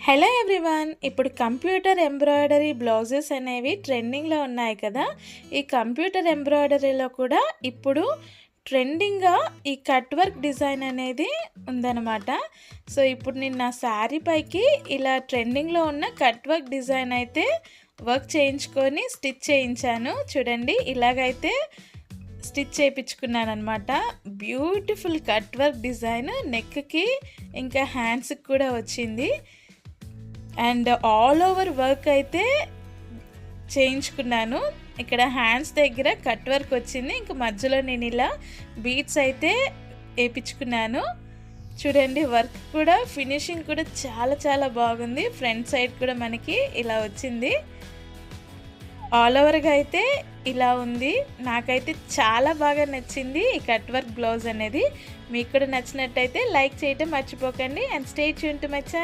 Hello everyone, ఇప్పుడు computer embroidery blouses అనేవి ట్రెండింగ్లో ఉన్నాయి కదా. ఈ కంప్యూటర్ ఎంబ్రాయిడరీలో కూడా ఇప్పుడు ట్రెండింగ్గా ఈ కట్ వర్క్ డిజైన్ అనేది ఉందన్నమాట. సో ఇప్పుడు నేను నా శారీ పైకి ఇలా ట్రెండింగ్లో ఉన్న కట్ వర్క్ డిజైన్ అయితే వర్క్ చేయించుకొని స్టిచ్ చేయించాను. చూడండి, ఇలాగైతే స్టిచ్ చేయించుకున్నాను అనమాట. బ్యూటిఫుల్ కట్ వర్క్ డిజైన్ నెక్కి ఇంకా హ్యాండ్స్కి కూడా వచ్చింది. అండ్ ఆల్ ఓవర్ వర్క్ అయితే చేయించుకున్నాను. ఇక్కడ హ్యాండ్స్ దగ్గర కట్ వర్క్ వచ్చింది. ఇంకా మధ్యలో నేను ఇలా బీట్స్ అయితే వేయించుకున్నాను. చూడండి, వర్క్ కూడా ఫినిషింగ్ కూడా చాలా చాలా బాగుంది. ఫ్రంట్ సైడ్ కూడా మనకి ఇలా వచ్చింది. ఆల్ ఓవర్గా అయితే ఇలా ఉంది. నాకైతే చాలా బాగా నచ్చింది ఈ కట్ వర్క్ బ్లౌజ్ అనేది. మీకు కూడా నచ్చినట్టయితే లైక్ చేయటం మర్చిపోకండి. And stay tune to my channel.